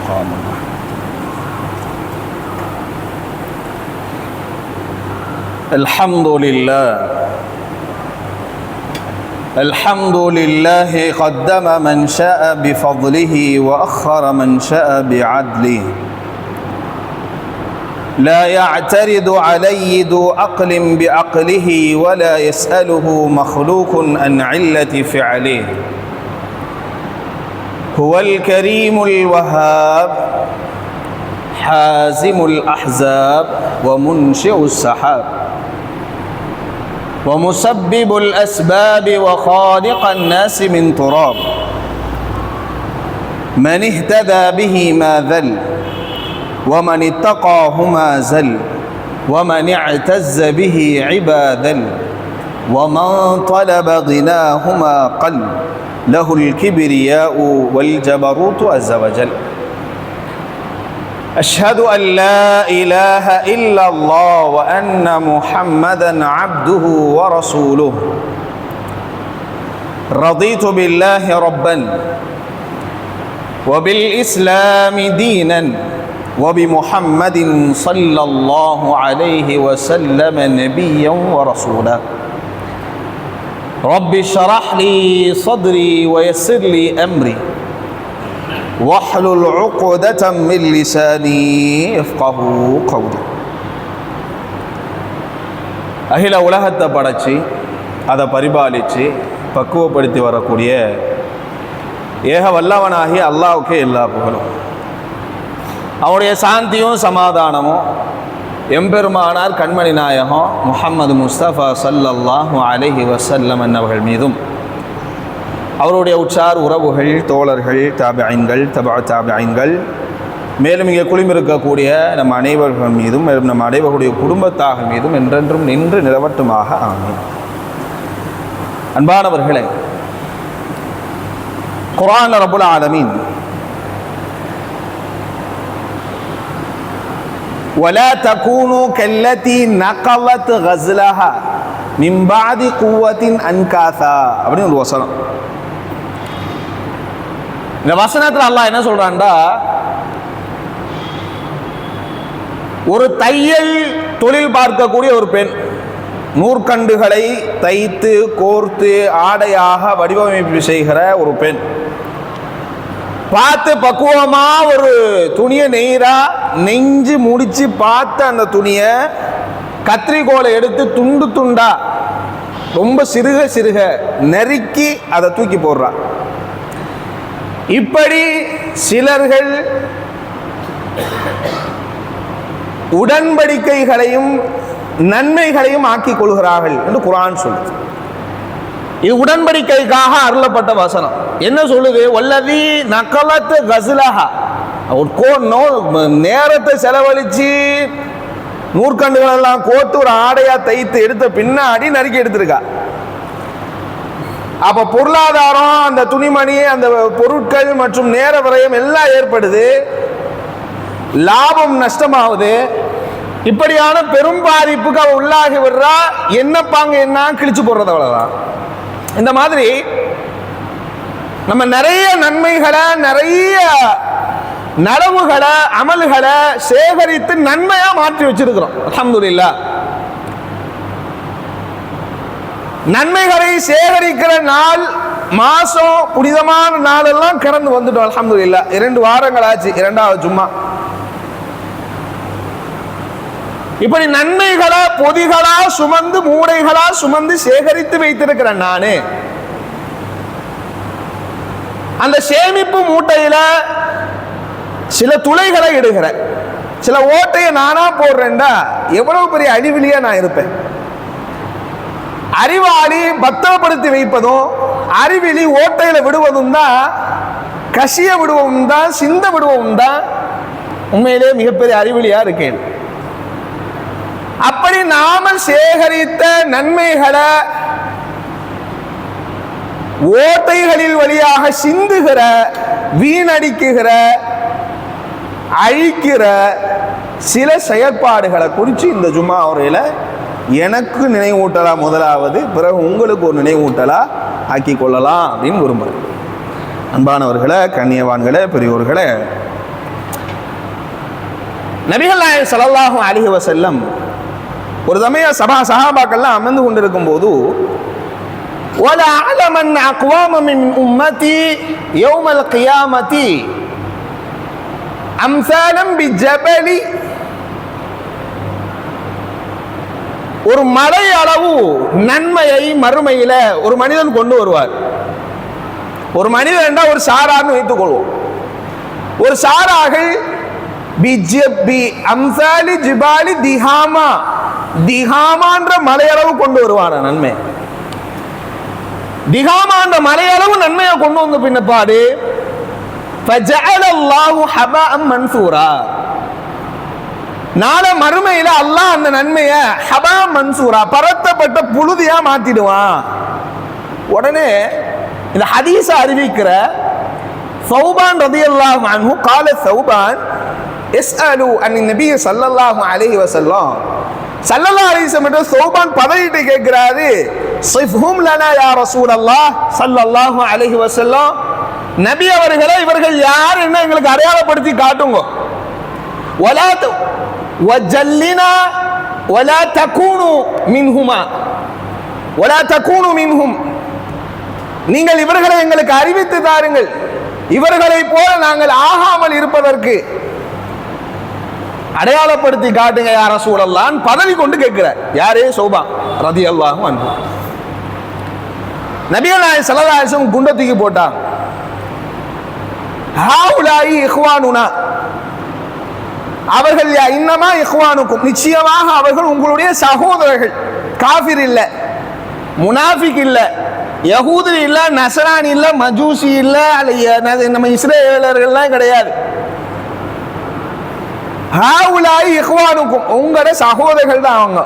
مقام الحمد لله قدم من شاء بفضله وأخر من شاء بعدله لا يعترض عليه ذو عقل بعقله ولا يسأله مخلوق عن علة فعله هو الكريم الوهاب حازم الأحزاب ومنشئ السحاب ومسبب الأسباب وخالق الناس من تراب من اهتدى به ما ذل ومن اتقاه ما زل ومن اعتز به عبا ذل ومن طلب غناه ما قل له الكبرياء والجبروت عز وجل أشهد أن لا إله إلا الله وأن محمدا عبده ورسوله رضيت بالله ربا وبالإسلام دينا وبمحمد صلى الله عليه وسلم نبيا ورسولا رب اشرح لي صدري ويسر لي أمري واحلل عقدة من لساني يفقهوا قولي. அகில உலகத்தை படைச்சு அதை பரிபாலித்து பக்குவப்படுத்தி வரக்கூடிய ஏக வல்லவனாகிய அல்லாஹ்வுக்கே எல்லா புகழும். அவருடைய சாந்தியும் சமாதானமும் எம்பெருமானார் கண்மணி நாயகம் முஹம்மது முஸ்தபா ஸல்லல்லாஹு அலைஹி வஸல்லம் என்னவர்கள் மீதும் அவருடைய உற்றார் உறவுகள் தோழர்கள் தாபிஐன்கள் தபா தாபிஐன்கள் மேலும் இங்கே குளிமிருக்கக்கூடிய நம் அனைவர்கள் மீதும் மேலும் நம் அனைவர்களுடைய குடும்பத்தாக மீதும் என்றென்றும் நின்று நிலவட்டுமாக ஆமீன். அன்பானவர்களே, குர்ஆன் ரப்புல் ஆலமீன் ولا تكونوا كالتي نقضت غزلها من بعد قوة أنكاثا அப்படின்னு ஒரு வசனம். இந்த வசனத்தில் அல்லாஹ் என்ன சொல்றான்டா, ஒரு தையல் தொழில் பார்க்கக்கூடிய ஒரு பெண் நூற்கண்டுகளை தைத்து கோர்த்து ஆடையாக வடிவமைப்பு செய்கிற ஒரு பெண் பார்த்து பக்குவமா ஒரு துணியை நெஞ்சு முடிச்சு பார்த்து அந்த துணியை கத்திரிக்கோலை எடுத்து துண்டு துண்டா ரொம்ப சிறுக சிறுக நெருக்கி அதை தூக்கி போடுறா. இப்படி சிலர்கள் உடன்படிக்கைகளையும் நன்மைகளையும் ஆக்கிக் கொள்கிறார்கள் என்று குர்ஆன் சொல்லுது. இது உடன்படிக்கைக்காக அருளப்பட்ட வசனம். என்ன சொல்லுது? வல்லதி நகலத் கஸ்லஹா, நேரத்தை செலவழிச்சு நூற்கண்டுகள் எல்லாம் கோத்து ஒரு ஆடையா தைத்து எடுத்த பின்னாடி நறுக்கி எடுத்திருக்கா. அப்ப பொருளாதாரம், அந்த துணிமணி, அந்த பொருட்கள் மற்றும் நேர விரயம் எல்லாம் ஏற்படுது, லாபம் நஷ்டமாகுது. இப்படியான பெரும் பாதிப்புக்கு அவ உள்ளாகி விடுறா. என்ன பாங்க என்ன கிழிச்சு போடுறது, அவ்வளவுதான். இந்த மாதிரி நம்ம நிறைய நன்மைகளை, நிறைய நலவுகளை, அமல்களை சேகரித்து நன்மையா மாற்றி வச்சிருக்கிறோம். அல்ஹம்துலில்லாஹ். நன்மைகளை சேகரிக்கிற நாள், மாசம், புனிதமான நாள் எல்லாம் கடந்து வந்துட்டோம். அல்ஹம்துலில்லாஹ். 2 வாரங்கள் ஆச்சு, 2வது ஜும்மா. இப்படி நன்மைகளை பொதிகளா சுமந்து, மூடைகளா சுமந்து சேகரித்து வைத்திருக்கிறேன் நானு. அந்த சேமிப்பு மூட்டையில சில துளைகளை இடுகிறேன், சில ஓட்டையை நானா போடுறேன்டா எவ்வளவு பெரிய அழிவிலியா நான் இருப்பேன். அறிவாளி பத்திரப்படுத்தி வைப்பதும், அறிவிலி ஓட்டையில விடுவதும் தான், கசிய விடுவதும் தான், சிந்த விடுவதும் தான் உண்மையிலே மிகப்பெரிய அறிவிலியா இருக்கேன். அப்படி நாம சேகரித்த நன்மைகளை ஓட்டைகளில் வழியாக சிந்துகிற, வீணடிக்குகிற, அழிக்கிற சில செயற்பாடுகளை குறித்து இந்த ஜும்மா உரையில எனக்கு நினைவூட்டலா முதலாவது, பிறகு உங்களுக்கு ஒரு நினைவூட்டலா ஆக்கி கொள்ளலாம் அப்படின்னு விரும்புகிறேன். அன்பானவர்களே, கண்ணியவான்களே, பெரியோர்களே, நபிகள் நாயகம் ஸல்லல்லாஹு அலைஹி வஸல்லம் ஒரு சமயம் சஹாபாக்கள்லாம் அமர்ந்து கொண்டிருக்கும் போது وَلَا أَعْلَمَنَّ أَقْوَامًا مِنْ أُمَّتِي يَوْمَ الْقِيَامَةِ أَمْثَالًا بِالْجَبَلِ ஒரு மலை அளவு நன்மையை மறுமையில ஒரு மனிதன் கொண்டு வருவார். ஒரு மனிதன் என்றால் ஒரு சாரான்னு வைத்துக் கொள்வோம். ஒரு சாராகள் அம்சாலி ஜிபாலி திஹாமா, திஹாமான்ற மலையளவு கொண்டு வருவான நன்மை. திஹாமான்ற மலையளவு நன்மையை கொண்டு வந்த பின்னப்பாடு ஃபஜஅலல்லாஹு ஹபாஅம் மன்சூரா, நாளை மறுமையில அல்லாஹ் அந்த நன்மையை ஹபா மன்சூரா, பரத்தப்பட்ட புழுதியா மாத்திடுவான். உடனே இந்த ஹதீஸை அறிவிக்கிற சௌபான் ரலியல்லாஹு அன்ஹு قال சௌபான் اسالوا عن النبي صلى الله عليه وسلم ஸல்லல்லாஹு அலைஹி வஸல்லம் சௌபான் பதவிட்டு கேட்கிறாரு, சிஃப்ஹும் லனா யா ரசூலல்லாஹ் ஸல்லல்லாஹு அலைஹி வஸல்லம், நபி அவர்களே இவர்கள் யார் என்ன எங்களுக்கு அடையாளப்படுத்தி காட்டுங்க. வலா வஜல்லினா வலா தகூனு மின்ஹுமா வலா தகூனு மின்ஹும், நீங்கள் இவர்களை எங்களுக்கு அறிவித்து தாருங்கள், இவர்களை போல நாங்கள் ஆகாமல் இருப்பதற்கு அடையாளப்படுத்தி காட்டுங்க யா ரசூலல்லாஹ் பதவி கொண்டு கேட்கிறார். யாரே சௌபான் ரலியல்லாஹு அன்ஹு. நபிகள் நாயகம் ஸல்லல்லாஹு அலைஹி வஸல்லம் குண்ட தூக்கி போட்டான். ஹாஉலாயி இஹ்வானுனா, அவர்கள் இன்னமா இஹ்வானுக்கும், நிச்சயமாக அவர்கள் உங்களுடைய சகோதரர்கள். காஃபிர் இல்ல, முனாஃபிக் இல்ல, யஹூதி இல்ல, நசரானி இல்ல, மஜூசி இல்ல, நம்ம இஸ்ரேலர்கள்லாம் கிடையாது. ஹாஉலாயி இஹ்வானுக்கும், உங்களோட சகோதரர்கள் தான் அவங்க.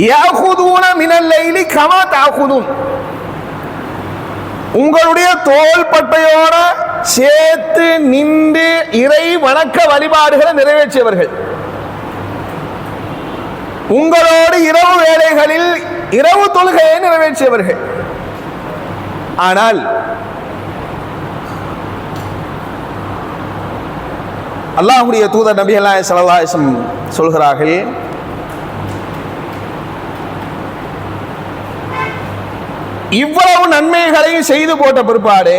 யஅகுதுன மினல் லைலி கமா தஅகுதுன், உங்களுடைய தோள்பட்டையோட சேர்த்து நின்று இறை வணக்க வழிபாடுகளை நிறைவேற்றியவர்கள். உங்களோடு இரவு வேளைகளில் இரவு தொழுகையை நிறைவேற்றியவர்கள். ஆனால் அல்லாஹ்வுடைய தூதர் நபிகள் நாயகம் ஸல்லல்லாஹு அலைஹி வஸல்லம் சொல்கிறார்கள், இவ்வளவு நன்மைகளையும் செய்து போட்ட பிற்பாடு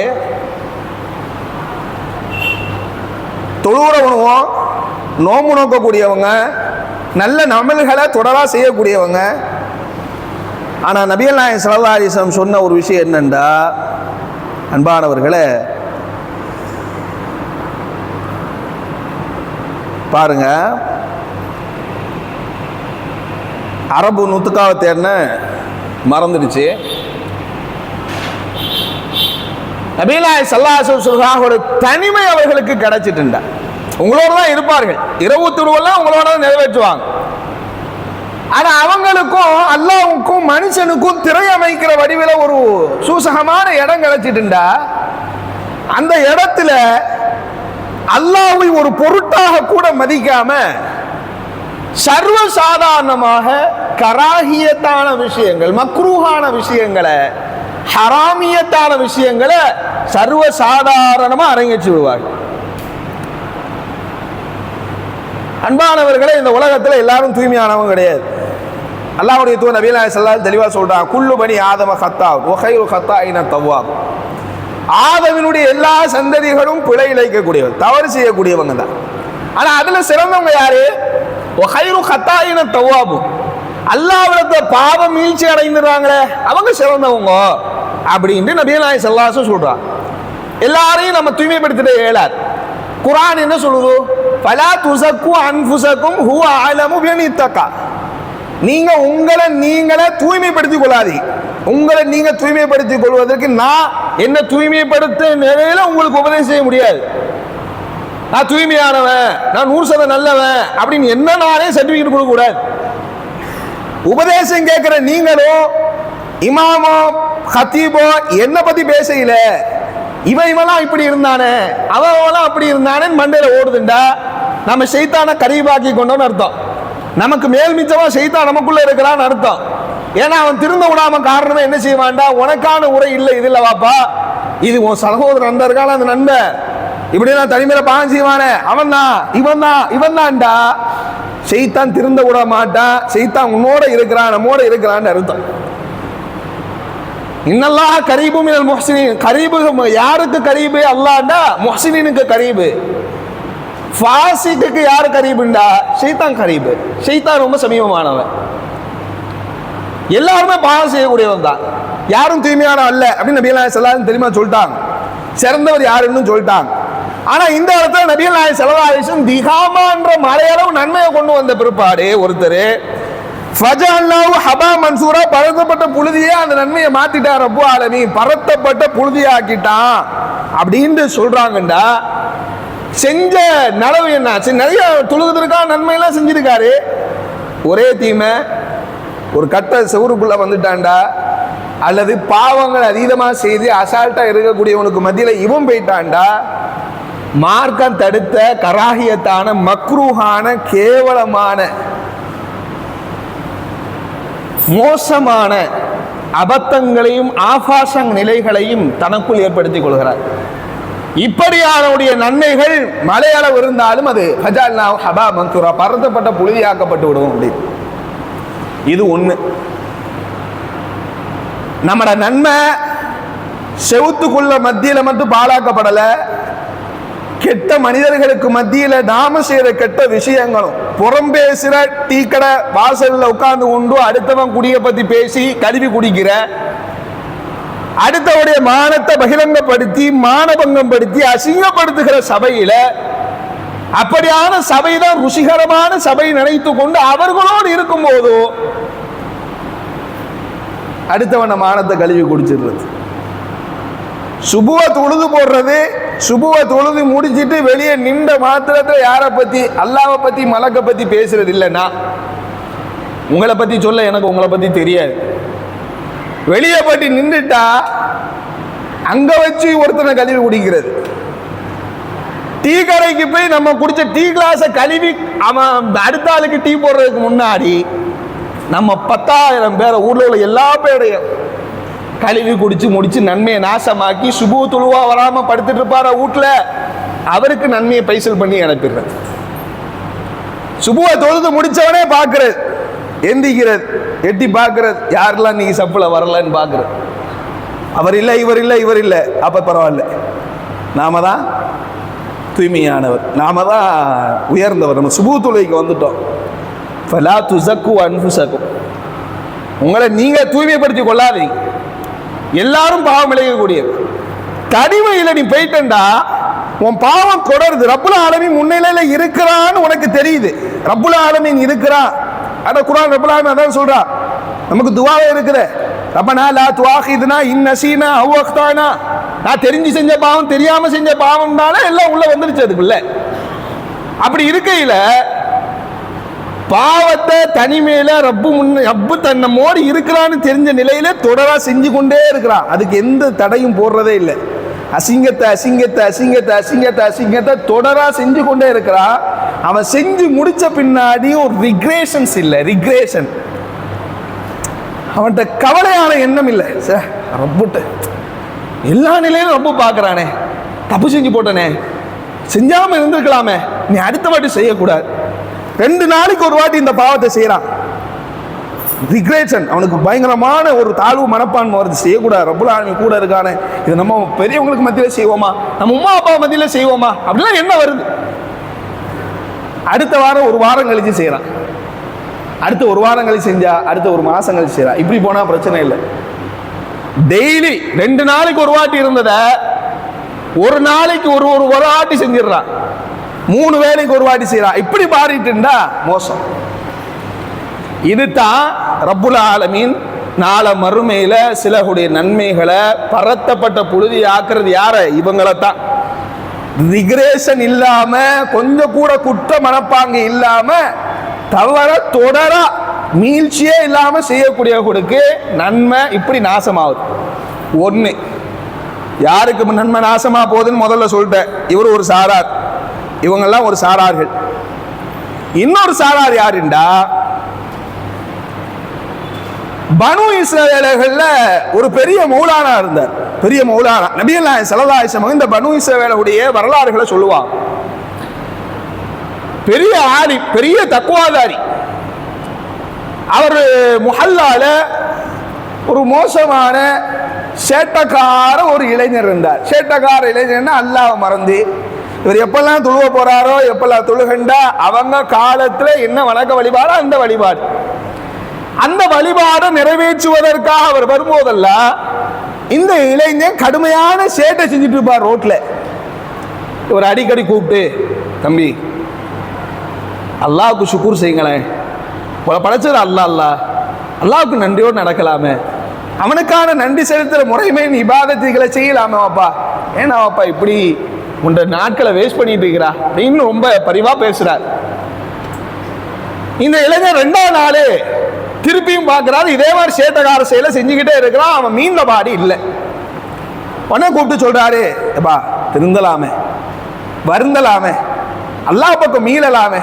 தொழுகிறவனும் நோம்பு நோக்கக்கூடியவங்க, நல்ல அமல்களை தொடரா செய்யக்கூடியவங்க. ஆனால் நபிகள் நாயகம் ஸல்லல்லாஹு அலைஹி வஸல்லம் சொன்ன ஒரு விஷயம் என்னண்டா, அன்பானவர்களே பாருங்க, அரபு நுத்துக்காவை தேர்ன மறந்துடுச்சு. நபிகள் நாயகம் ஸல்லல்லாஹு அலைஹி வஸல்லம் சொல்றாங்க, ஒரு தனிமை அவர்களுக்கு கிடைச்சிட்டுண்டா. உங்களோட தான் இருப்பார்கள், இரவு திருவெல்லாம் உங்களோட தான் நிறைவேற்றுவாங்க. ஆனா அவங்களுக்கும் அல்லாஹ்வுக்கும் மனுஷனுக்கும் திரை அமைக்கிற வடிவில் ஒரு சூசகமான இடம் கிடைச்சிட்டுண்டா, அந்த இடத்துல அல்லாஹ்வை ஒரு பொருட்டாக கூட மதிக்காம சர்வ சாதாரணமாக கராஹியத்தான விஷயங்கள், மக்ரூஹான விஷயங்களை, ஹராமியத்தான விஷயங்களை சர்வ சாதாரணமா அரங்கேற்றி விடுவார்கள். அன்பானவர்களே, இந்த உலகத்தில் எல்லாரும் தூய்மையானவங்க கிடையாது. அல்லாஹ்வுடைய தூதர் நபிகள் நாயகம் ஸல்லல்லாஹு அலைஹி வஸல்லம் தெளிவா சொல்றாங்க, குல்லு பனி ஆதம கத்தாவ் வ கைரு கத்தாயின தவ்வாப், ஆதமினுடைய எல்லா சந்ததிகளும் பிழை இழைக்கக்கூடியவர், தவறு செய்யக்கூடியவங்க தான். ஆனா அதுல சிறந்தவங்க யாரு? வ கைரு கத்தாயின தவ்வாப், அல்லாஹ்விடத்துல பாவம் மீழ்ச்சி அடைந்துறாங்களே அவங்க சிறந்தவங்க அப்படின்னு நபிகள் நாயகம் ஸல்லல்லாஹு அலைஹி வஸல்லம் சொல்றாங்க. எல்லாரையும் நம்ம தூய்மைப்படுத்திட இயலாது. குர்ஆன் என்ன சொல்லுது? ஃபலா துஸக்கு அன்ஃபுஸக்கும் ஹுவ அலமு பிமனித்தகா, நீங்க உங்களை நீங்களே தூய்மைப்படுத்திக் கொள்ளாதீங்க. உங்களை நீங்க தூய்மைப்படுத்திக் கொள்வதற்கு நான் என்ன தூய்மைப்படுத்த நிலையில உங்களுக்கு உபதேசம் செய்ய முடியாது. நான் தூய்மையானவன், நான் 100% நல்லவன் அப்படின்னு என்ன நானே சர்டிபிகேட் கொடுக்க கூடாது. உபதேசம் கேட்கிற நீங்களும் இமாமோ ஹத்தீபோ என்ன பத்தி பேசல, இவெல்லாம் இப்படி இருந்தானே அவெல்லாம் அப்படி இருந்தானே மண்டையில ஓடுதுண்டா, நம்ம ஷைத்தானை கரீபாக்கி கொண்டோன்னு அர்த்தம். நமக்கு மேல் மிச்சமா ஷைத்தான் நமக்குள்ள இருக்கிறான்னு அர்த்தம். ஏன்னா அவன் திரும்ப விடாம காரணமே என்ன செய்வான்டா, உனக்கான உரை இல்லை இதுல வாப்பா, இது உன் சகோதரன் அந்த இருக்கான அந்த நண்பன், இப்படி நான் தனிமையில பாவம் செய்வானே அவன் தான் இவன் தான்டா, ஷைத்தான் திருந்த விட மாட்டான். ஷைத்தான் உன்னோட இருக்கிறான், நம்மோட இருக்கிறான்னு அர்த்தம். இன்னல்லாஹ் கரீபு மினல் முஹ்சினீன். கரீபு யாருக்கு கரீபு? அல்லாஹ்டா முஹ்சினீனுக்கு கரீபு. ஃபாசிக்கு யாரு கரீபுண்டா? ஷைத்தான் கரீபு. ஷைத்தான் ரொம்ப சமீபமானவன். எல்லாருமே பாவம் செய்யக்கூடியவன் தான், யாரும் தூய்மையான அல்ல அப்படின்னு நபிகள் நாயகம் ஸல்லல்லாஹு அலைஹி வஸல்லம் தெரியுமா சொல்லிட்டாங்க. சிறந்தவர் யாருன்னு சொல்லிட்டாங்க. ஆனா இந்த இடத்துல நபிகள் நாயகம் ஸல்லல்லாஹு அலைஹி வஸல்லம் திகாமான்ற மலையளவு நன்மையை கொண்டு வந்த பிற்பாடு ஒருத்தர் ஃபஜஅல்னாஹு ஹபா மன்சூரா, பரத்தப்பட்ட புழுதியே அந்த நன்மையை மாத்திட்டார் ரப்புல் ஆலமீன், பரத்தப்பட்ட புழுதியாக்கிட்டான் அப்படின்னு சொல்றாங்கண்டா. செஞ்ச நலவு என்னாச்சு? நிறைய தொழுகிறதுக்கான நன்மை எல்லாம் செஞ்சிருக்காரு. ஒரே தீமை, ஒரு கட்ட செவருக்குள்ள வந்துட்டான்டா, அல்லது பாவங்கள் அதீதமா செய்து அசால்ட்டா இருக்கக்கூடியவனுக்கு மத்தியில இவன் போயிட்டான்டா, மார்க்கம் தடுத்த கராகியத்தான மக்ரூஹான கேவலமான மோசமான அபத்தங்களையும் ஆபாச நிலைகளையும் தனக்குள் ஏற்படுத்திக் கொள்கிறார். இப்படியானுடைய நன்மைகள் மலையளவு இருந்தாலும் அது ஃபஜஅல்னாஹு ஹபா மன்சூரா, பரத்தப்பட்ட புழுதியாக்கப்பட்டு விடும் அப்படின்னு. இது ஒண்ணு. நம்மட நன்மை செவுத்துக்குள்ள மத்தியில மட்டும் பாழாக்கப்படல, கெட்ட மனிதர்களுக்கு மத்தியில நாம செய்யற கெட்ட விஷயங்களும், புறம் பேசுற டீ கடை வாசல்ல உட்கார்ந்து கொண்டு அடுத்தவன் குடிய பத்தி பேசி கழுவி குடிக்கிற, அடுத்தவுடைய மானத்தை பகிரங்கப்படுத்தி மானபங்கம் படுத்தி அசிங்கப்படுத்துகிற சபையில, அப்படியான சபைதான் ருசிகரமான சபை நினைத்து கொண்டு அவர்களோடு இருக்கும் போதோ அடுத்தவன மானத்தை கழுவி குடிச்சிடுறது. சுபுவ தொழுது போடுறது, சுபுவ தொழுது முடிச்சிட்டு வெளியே நின்ற மாத்திரத்தை யாரை பத்தி, அல்லாஹ்வை பத்தி மலக்க பத்தி பேசுறது இல்லைன்னா, உங்களை பத்தி சொல்ல எனக்கு உங்களை பத்தி தெரியாது. வெளியே பற்றி நின்றுட்டா அங்க வச்சு ஒருத்தனை கழுவி குடிக்கிறது. டீ கடைக்கு போய் நம்ம குடிச்ச டீ கிளாஸை கழுவி அவன் அடுத்த ஆளுக்கு டீ போடுறதுக்கு முன்னாடி நம்ம 10,000 பேரை ஊர்ல உள்ள எல்லா பேரையும் கழுவி குடிச்சு முடிச்சு நன்மையை நாசமாக்கி சுபு துளுவா வராம படுத்துட்டு இருப்பார வீட்டுல, அவருக்கு நன்மையை பைசல் பண்ணி அனுப்பிடுறது. சுபுவை தொழுது முடிச்சவனே பாக்குறது, எந்திக்கிறது, எட்டி பாக்குறது, யாரெல்லாம் நீங்க சப்புல வரலன்னு பாக்குறது. அவர் இல்லை இவர் இல்லை இவர் இல்லை, அப்ப பரவாயில்ல, நாம தான் தூய்மையானவர், நாம தான் உயர்ந்தவர், நம்ம சுபு தொழுகைக்கு வந்துட்டோம். ஃபலா துஸக்கு அன்ஃபுஸக்கும், உங்களை நீங்க தூய்மைப்படுத்தி கொள்ளாதீங்க. எல்லாரும் பாவம் விளையக்கூடியது. தனிமையில நீ போயிட்டா உன் பாவம் தொடருது. ரப்புல் ஆலமீன் முன்னிலையில இருக்கிறான்னு உனக்கு தெரியுது. ரப்புல் ஆலமீன் இருக்கிறான். அத குர்ஆன் ரப்புல் ஆலமீன் அதான் சொல்றா. நமக்கு துஆவே இருக்குது. ரப்பனா லா துஆகிதுனா இன் நஸீனா அவ் அக்தானா. நான் தெரிஞ்சு செஞ்ச பாவம் தெரியாம செஞ்ச பாவம்னால எல்லாம் உள்ள வந்துருச்சு அதுக்குள்ள. அப்படி இருக்கையில பாவத்தை தனிமையில ரப்பு தன்னமோடு இருக்கிறான்னு தெரிஞ்ச நிலையில தொடரா செஞ்சு கொண்டே இருக்கிறான். அதுக்கு எந்த தடையும் போடுறதே இல்லை. அசிங்கத்தை அசிங்கத்தை அசிங்கத்தை அசிங்கத்தை அசிங்கத்தை தொடரா செஞ்சு கொண்டே இருக்கிறான். அவன் செஞ்சு முடிச்ச பின்னாடி ஒரு ரிக்ரேஷன்ஸ் இல்லை, ரிக்ரேஷன். அவன்கிட்ட கவலையான எண்ணம் இல்லை. சார் ரப்புட்ட எல்லா நிலையிலும் ரொம்ப பார்க்கறானே, தப்பு செஞ்சு போட்டனே, செஞ்சாம இருந்திருக்கலாமே, நீ அடுத்த வாட்டி செய்யக்கூடாது. 2 நாளைக்கு ஒரு வாட்டி இந்த பாவத்தை செய்யறான். ரிக்ரேஷன், அவனுக்கு பயங்கரமான ஒரு தாழ்வு மனப்பான்மை வருது. செய்யக்கூடாது, ரப்புல் ஆலமீன் கூட இருக்கானே, இது நம்ம பெரியவங்களுக்கு மத்தியில செய்வோமா, நம்ம உமா அப்பா மத்தியில செய்வோமா அப்படிலாம் என்ன வருது. அடுத்த வாரம் ஒரு வாரம் கழிச்சு செய்யறான், அடுத்த ஒரு வாரம் கழிச்சு செஞ்சா அடுத்த ஒரு மாசம் கழிச்சு செய்யறான். இப்படி போனா பிரச்சனை இல்லை. டெய்லி 2 நாளைக்கு ஒரு வாட்டி இருந்தத ஒரு நாளைக்கு ஒரு வாட்டி செஞ்சிடறான். 3 வேளைக்கு ஒரு வாட்டி செய்யறான். இப்படி மாறிட்டுண்டா மோசம். இதுதான் ரப்புல் ஆலமீன் நாளை மறுமையில சிலருடைய நன்மைகளை பரத்தப்பட்ட புழுதி ஆக்குறது யார? இவங்களைத்தான். ரிக்ரேஷன் இல்லாம, கொஞ்சம் கூட குற்ற மனப்பாங்கு இல்லாம, தவற தொடர மீழ்ச்சியே இல்லாம செய்யக்கூடியவர்களுக்கு நன்மை இப்படி நாசமாகுது. ஒண்ணு, யாருக்கு நன்மை நாசமா போகுதுன்னு முதல்ல சொல்லிட்டேன். இவர் ஒரு சாரார், இவங்கெல்லாம் ஒரு சாரார்கள். இன்னொரு சாரார் யாருண்டா, பனு இஸ்ரவேலர்கள்ல ஒரு பெரிய மௌலானா இருந்தார். பெரிய மௌலானா நபிகள் நாயகம் ஸல்லல்லாஹு அலைஹி வஸல்லம் இந்த பனு இஸ்ரவேலுடைய வரலாறுகளை சொல்லுவாங்க. பெரிய ஆளி, பெரிய தக்வாதாரி. அவர் முஹல்லால ஒரு மோசமான சேட்டக்கார ஒரு இளைஞர் இருந்தார். சேட்டக்கார இளைஞர்னா அல்லாஹ்வை மறந்து இவர் எப்பெல்லாம் தொழுவ போறாரோ, எப்பெல்லாம் தொழுகண்டா அவங்க காலத்துல என்ன வணக்க வழிபாடோ அந்த வழிபாடு, அந்த வழிபாடை நிறைவேற்றுவதற்காக அவர் வரும்போதெல்லாம் இந்த இளைஞன் கடுமையான சேட்டை செஞ்சுட்டு இருப்பார் ரோட்ல. இவர் அடிக்கடி கூப்பிட்டு, தம்பி அல்லாஹ்வுக்கு சுக்கூர் செய்யுங்களேன், படைச்சது அல்லாஹ்வுக்கு நன்றியோடு நடக்கலாமே, அவனுக்கான நன்றி செலுத்துற முறைமை இபாதத்துகளை செய்யலாமே வாப்பா, ஏன்னா வாப்பா இப்படி உண்ட நாட்களை வேஸ்ட் பண்ணிட்டு இருக்கிறா அப்படின்னு ரொம்ப பரிவா பேசுறார். இந்த இளைஞர் 2வது நாள் திருப்பியும் பார்க்கிறாரு, இதே மாதிரி சேட்டக்கார செயலை செஞ்சுக்கிட்டே இருக்கிறான். அவன் மீந்த பாடி இல்லை. உடனே கூப்பிட்டு சொல்றாரு, எப்பா திருந்தலாமே, வருந்தலாமே, அல்லாஹ் பக்கம் மீளலாமே,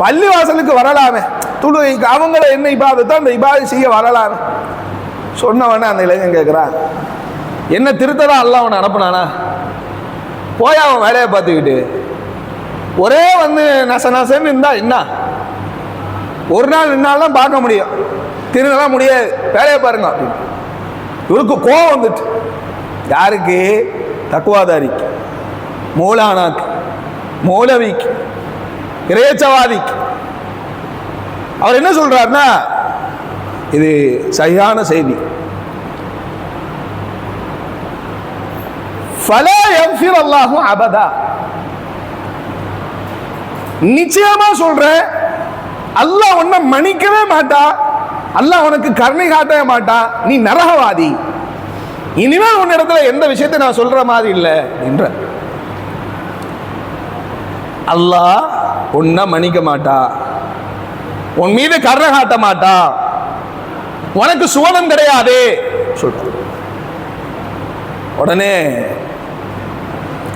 பள்ளி வாசலுக்கு வரலாமே, தொழுகைக்கு அவங்கள என்ன இபாதத்தோ அந்த இபாதத்தை செய்ய வரலாமே. சொன்னவனே அந்த இளைஞன் கேட்குறான், என்ன திருத்ததான் அல்லாஹ் அவனை அனுப்புனானா? போய் அவன் வேலையை பார்த்துக்கிட்டு ஒரே நச நசன்னு இருந்தா என்ன? ஒரு நாள் 2 நாள் தான் பார்க்க முடியும், திருந்தலாம் முடியாது, வேலையை பாருங்க அப்படின்னு. இவருக்கு கோவம் வந்துட்டு. யாருக்கு? தக்வாதாரிக்கு, மௌலானாக்கு, மௌலவிக்கு, இறையச்சவாதிக்கு. அவர் என்ன சொல்றாருன்னா, இது சரியான செய்தி. ஃபலா யக்ஃபிர் அல்லாஹு அபதா, நிச்சயமா சொல்றேன், அல்லாஹ் உன்னை மன்னிக்கவே மாட்டா, அல்லாஹ் உனக்கு கருணை காட்டவே மாட்டான், நீ நரகவாதி, இனிமேல் உன்னிடத்துல எந்த விஷயத்தை நான் சொல்ற மாதிரி இல்லை என்ற. அல்லாஹ் உன்னை மன்னிக்க மாட்டா, உன் மீது கருணை காட்ட மாட்டா, உனக்கு சுவனம் கிடையாது சொல்ற. உடனே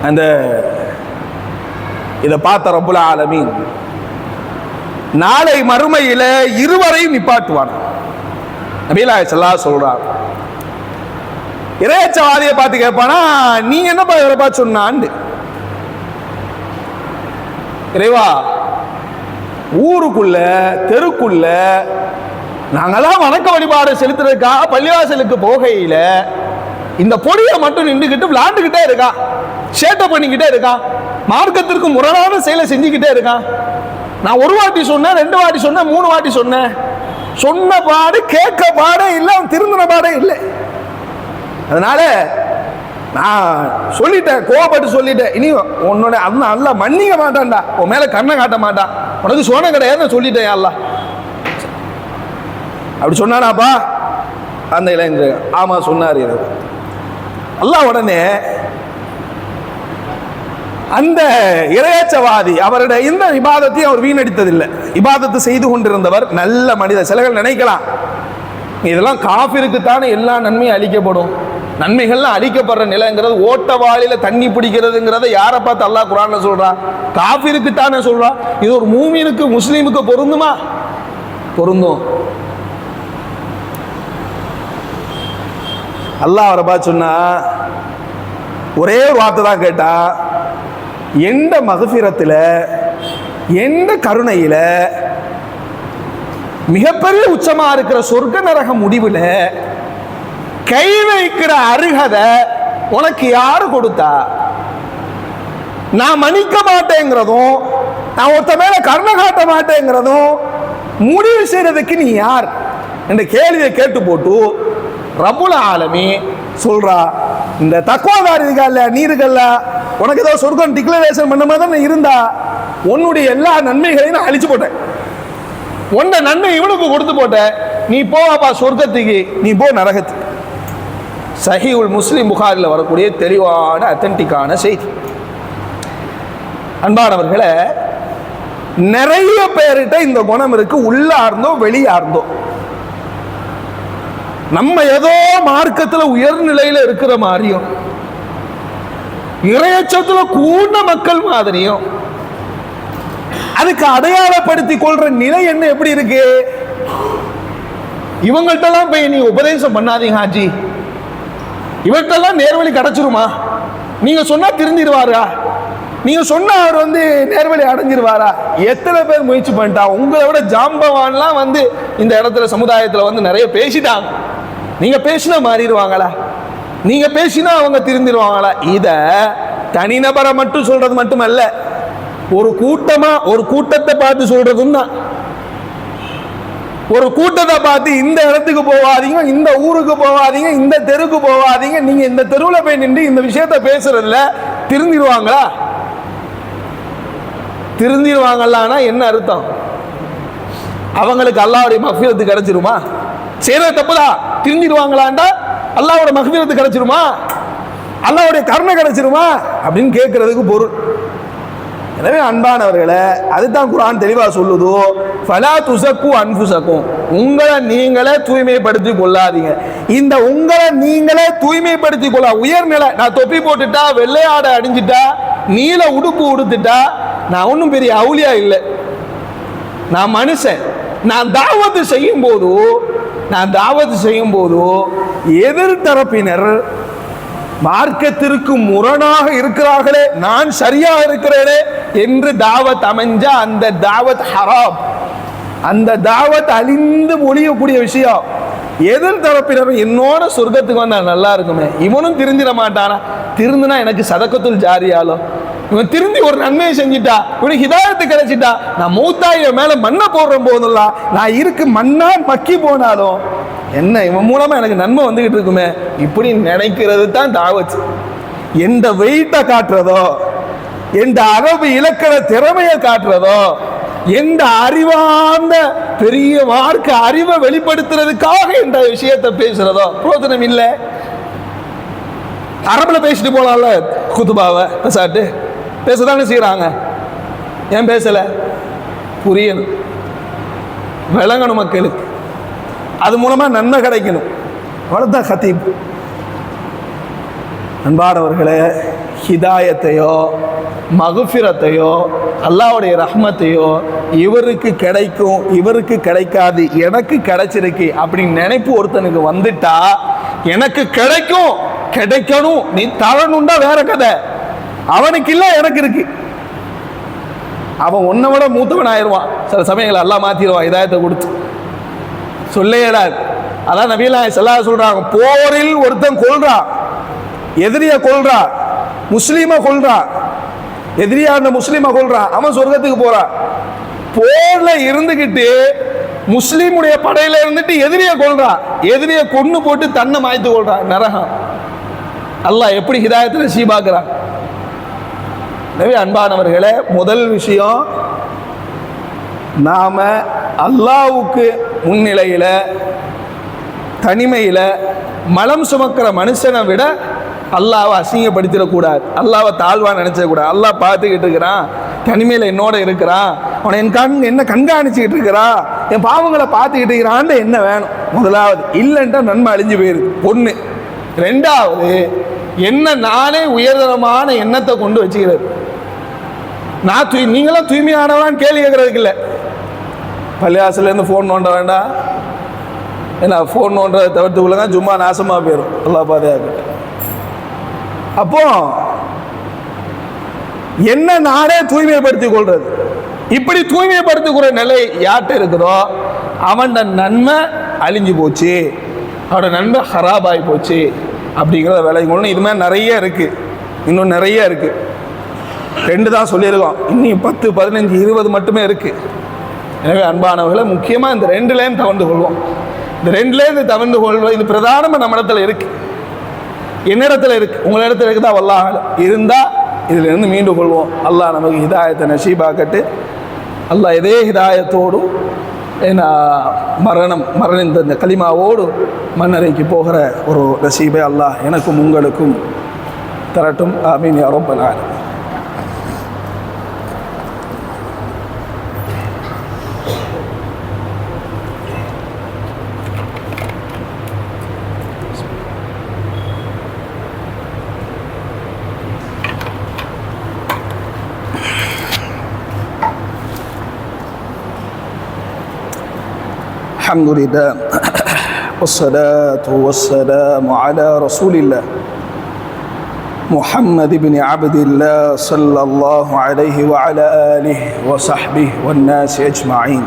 அந்த இதை பார்த்த ரப்புல் ஆலமீன் நாளை மறுமையில இருவரையும் நிப்பாட்டுவான். நபிகள் நாயகம் ஸல்லல்லாஹு அலைஹி வஸல்லம் சொல்றார், இறையச்சவாதியை பார்த்து கேட்பானா, நீ என்னப்பா இவரை பார்த்து சொன்னான்னு. இறைவா, ஊருக்குள்ள தெருக்குள்ள நாங்கெல்லாம் வணக்க வழிபாடு செலுத்துறதுக்காக பள்ளிவாசலுக்கு போகையில இந்த பொடியை மட்டும் நின்றுக்கிட்டு விளாண்டுக்கிட்டே இருக்கான், சேட்டை பண்ணிக்கிட்டே இருக்கான், மார்க்கத்திற்கு முரணான செயலை செஞ்சுக்கிட்டே இருக்கான். நான் 1 வாட்டி சொன்னேன், 2 வாட்டி சொன்னேன், 3 வாட்டி சொன்னேன், சொன்ன பாடு கேட்க பாடே இல்லை, அவன் திருந்தின பாடே இல்லை. அதனால நான் சொல்லிட்டேன், கோவப்பட்டு சொல்லிட்டேன், இனி உன்னோட அண்ணன் அல்ல மன்னிக்க மாட்டான்டா, உன் மேல கண்ணை காட்ட மாட்டான், உனக்கு சோனம் கிடையாது சொல்லிட்டேன் அல்ல. அப்படி சொன்னானாப்பா அந்த இளைஞர்? ஆமா சொன்னார். அல்லாஹ் உடனே அந்த இறையச்சவாதி அவருடைய இந்த இபாதத்தையும் அவர் வீணடித்ததில்லை. இபாதத்தை செய்து கொண்டிருந்தவர் நல்ல மனிதர். சிலர்கள் நினைக்கலாம், இதெல்லாம் காஃபிருக்குத்தானே எல்லா நன்மையும் அளிக்கப்படும், நன்மைகள்லாம் அளிக்கப்படுற நிலைங்கிறது ஓட்டவாளியில தண்ணி பிடிக்கிறதுங்கிறத யாரை பார்த்து அல்லாஹ் குர்ஆன்ல சொல்றான்? காஃபிருக்குத்தானே சொல்றான். இது ஒரு மூமினுக்கு முஸ்லீமுக்கு பொருந்துமா? பொருந்தும். அல்லாஹ் அவரை பார்த்து சொன்னா ஒரே ஒரு வார்த்தை தான் கேட்டா, எந்த மகஃபிரத்தில் எந்த கருணையில மிகப்பெரிய உச்சமா இருக்கிற சொர்க்க நரக முடிவுல கை வைக்கிற அருகதை உனக்கு யாரு கொடுத்தா? நான் மன்னிக்க மாட்டேங்கிறதும் நான் ஒருத்த மேல கருணை காட்ட மாட்டேங்கிறதும் முடிவு செய்யறதுக்கு நீ யார் என்ற கேள்வியை கேட்டு போட்டு ரப்புல் ஆலமீன் சொல்றா, இந்த தக்வாதாரி இருக்கல்ல, நீ இருக்கல்ல, உனக்கு ஏதோ சொர்க்கம் டிக்ளரேஷன் பண்ண மாதிரி தான் இருந்தா உன்னுடைய எல்லா நன்மைகளையும் நான் அழிச்சு போட்டேன், உன்ன நன்மை இவனுக்கு கொடுத்து போட்டேன், நீ போவாப்பா சொர்க்கத்துக்கு, நீ போ நரகத்துக்கு. சஹீஹுல் முஸ்லிம் புகாரில் வரக்கூடிய தெளிவான அத்தன்டிக்கான செய்தி. அன்பானவர்களே, நிறைய பேர்கிட்ட இந்த குணம் இருக்கு, உள்ளார்ந்தோ வெளியார்ந்தோ. நம்ம ஏதோ மார்க்கத்துல உயர்நிலையில இருக்கிற மாதிரியும் இறையச்சத்துல கூண்ட மக்கள் மாதிரியும் அதுக்கு அடையாளப்படுத்தி கொள்ற நிலை என்ன எப்படி இருக்கு? இவங்கள்ட்ட எல்லாம் போய் நீ உபதேசம் பண்ணாதீங்க ஹாஜி, இவற்றெல்லாம் நேர்வழி கிடைச்சிருமா? நீங்க சொன்னா திருந்திடுவாரா? நீங்க சொன்னா அவர் நேர்வழி அடைஞ்சிருவாரா? எத்தனை பேர் முயற்சி பண்ணிட்டா? உங்களை விட ஜாம்பவான்லாம் இந்த இடத்துல சமுதாயத்துல நிறைய பேசிட்டாங்க. நீங்க பேசினா மாறிடுவாங்களா? நீங்க பேசினா அவங்க திருந்திடுவாங்களா? இத தனிநபரை மட்டும் சொல்றது மட்டுமல்ல, ஒரு கூட்டமா ஒரு கூட்டத்தை பார்த்து சொல்றதும் தான். ஒரு கூட்டத்தை பார்த்து இந்த இடத்துக்கு போவாதீங்க, இந்த ஊருக்கு போவாதீங்க, இந்த தெருவுக்கு போவாதீங்க, நீங்க இந்த தெருவில் போய் நின்று இந்த விஷயத்த பேசுறதுல திருந்திடுவாங்களா? திருந்திடுவாங்களான்னா என்ன அர்த்தம்? அவங்களுக்கு அல்லாஹ்வுடைய மக்ஃபிரத் கிடைச்சிருமா? செய்யறது தப்புதான், திருந்திடுவாங்களாண்டா அல்லாஹ்வோட மக்ஃபிரத் கிடைச்சிருமா? அல்லாஹ்வுடைய கருணை கிடைச்சிருமா அப்படின்னு கேட்கறதுக்கு பொருள். எனவே அன்பானவர்களே, அதுதான் குர்ஆன் தெளிவா சொல்லுதோ, ஃபலா துஸக்கு அன்ஃபுஸக்கும், உங்களை நீங்களே தூய்மைப்படுத்திக் கொள்ளாதீங்க. இந்த உங்களை நீங்களே தூய்மைப்படுத்திக் கொள்ள உயர்நிலை, நான் தொப்பி போட்டுட்டா, வெள்ளையாடை அடிஞ்சிட்டா, நீல உடுப்பு உடுத்துட்டா நான் ஒன்றும் பெரிய அவுலியா இல்லை, நான் மனுஷன். நான் தாவத்து செய்யும் போது எதிர்த்தரப்பினர் மார்க்கத்திற்கு முரணாக இருக்கிறார்களே, நான் சரியா இருக்கிறேனே என்று தாவத் அமைஞ்ச அந்த தாவத் ஹராம், அந்த தாவத் அழிந்து ஒழியக்கூடிய விஷயம். எதிர்த்தரப்பினர் என்னோட சொர்க்கத்துக்கு வந்தா நல்லா இருக்குமே, இவனும் திருந்திட மாட்டானா? திருந்துனா எனக்கு சதக்கத்துல் ஜாரியாலும், இவன் திருந்தி ஒரு நன்மையை செஞ்சிட்டா, இவனுக்கு ஹிதாயத்து கிடைச்சிட்டா, நான் மூத்தாயிர மேல மண்ணை போடுற போதெல்லாம் நான் இருக்கு மண்ணா மக்கி போனாலும் என்ன இவன் மூலமா எனக்கு நன்மை வந்துகிட்டு இருக்குமே, இப்படி நினைக்கிறது தான் தாவத். எந்த வெயிட்டை காட்டுறதோ, எந்த அரபு இலக்கண திறமையை காட்டுறதோ, எந்த அறிவார்ந்த பெரிய மார்க்க அறிவை வெளிப்படுத்துறதுக்காக இந்த விஷயத்தை பேசுறதோ பிரோஜனம் இல்லை. அரபுல பேசிட்டு போலாம்ல, குதுபாவை பேசாட்டு பேசதானே செய்யறாங்க. ஏன் பேசல? புரியணும், விளங்கணும், மக்களுக்கு அது மூலமா நன்மை கிடைக்கணும். அவ்வளவுதான் ஹதீப். அன்பானவர்களே, ஹிதாயத்தையோ மகுஃபிரத்தையோ அல்லாஹ்வுடைய ரஹ்மத்தையோ இவருக்கு கிடைக்கும் இவருக்கு கிடைக்காது, எனக்கு கிடைச்சிருக்கு அப்படின்னு நினைப்பு ஒருத்தனுக்கு வந்துட்டா, எனக்கு கிடைக்கும் கிடைக்கணும் நீ தரணும்டா வேற கதை. அவனுக்கு இல்லை, எனக்கு இருக்கு. அவன் உன்னை விட மூத்தவன் ஆயிடுவான். சில சமயங்களை எல்லாம் மாத்திடுவான் ஹிதாயத்தை கொடுத்து. சொல்லையடாது. அதான் நபியல்லாஹி ஸல்லல்லாஹு அலைஹி சொல்றாங்க, போரில் ஒருத்தன் கொல்றான், எதிரிய கொல்றான், முஸ்லீமை கொல்றான், எதிரியான முஸ்லீமை கொல்றான், அவன் சொர்க்கத்துக்கு போறான். போர்ல இருந்துகிட்டு முஸ்லீமுடைய படையில இருந்துட்டு எதிரிய கொல்றான், எதிரிய கொன்னு போட்டு தன்னை மாய்த்து கொள்றான், நரகம். அல்லாஹ் எப்படி ஹிதாயத்தை நசீபாக்குறான். எனவே அன்பானவர்களே, முதல் விஷயம், நாம அல்லாஹ்வுக்கு முன்னிலையில தனிமையில மலம் சுமக்கிற மனுஷனை விட அல்லாஹ்வை அசிங்கப்படுத்திடக்கூடாது, அல்லாஹ்வை தாழ்வா நினைச்சிடக்கூடாது. அல்லாஹ் பார்த்துக்கிட்டு இருக்கிறான், தனிமையில என்னோட இருக்கிறான், அவனை என்ன கண்காணிச்சுக்கிட்டு இருக்கிறான், என் பாவங்களை பார்த்துக்கிட்டு இருக்கிறான், என்ன வேணும்? முதலாவது, இல்லைன்ட்டா நன்மை அழிஞ்சு போயிருக்கு பொண்ணு. ரெண்டாவது, என்ன நானே உயர்தரமான எண்ணத்தை கொண்டு வச்சுக்கிறது. நான் நீங்களும் தூய்மையானவான்னு கேள்வி கேட்கறதுக்கு இல்லை. பள்ளியாசிலேருந்து ஃபோன் நோண்ட வேண்டாம், ஏன்னா ஃபோன் நோன்றதை தவிர்த்துக்குள்ளங்க சும்மா நாசமாக போயிடும். அல்லாஹ் பாதுகாக்கட்டும். அப்போ என்ன நானே தூய்மைப்படுத்திக் கொள்றது, இப்படி தூய்மைப்படுத்திக்கிற நிலை யார்கிட்ட இருக்குதோ அவன் நன்மை அழிஞ்சு போச்சு, அவனோட நன்மை ஹராபாகி போச்சு அப்படிங்கிறத விலை கொள்ளணும். இது மாதிரி நிறைய இருக்கு, இன்னும் நிறைய இருக்கு. 2 தான் சொல்லியிருக்கோம், இன்னும் 10, 15, 20 மட்டுமே இருக்கு. எனவே அன்பானவர்களை, முக்கியமாக இந்த 2லேருந்து தவிர்த்து கொள்வோம். இந்த 2லேருந்து தவிர்த்து கொள்வோம். இது பிரதானமாக நம்ம இடத்துல இருக்கு, என்னிடத்துல இருக்கு, உங்களிடத்துல இருக்குதா? வல்லாஹ் இருந்தா இதிலிருந்து மீண்டு கொள்வோம். அல்லாஹ் நமக்கு ஹிதாயத்தை நசீபாக்கட்டு. அல்லாஹ் இதே ஹிதாயத்தோடும் மரணம் இந்த கலிமாவோடு மன்னரைக்கு போகிற ஒரு நசீபை அல்லாஹ் எனக்கும் உங்களுக்கும் தரட்டும். ஆமீன் யா ரப்பல் ஆலமீன். الحمد لله والصلاة والسلام على رسول الله محمد بن عبد الله صلى الله عليه وعلى آله وصحبه والناس أجمعين.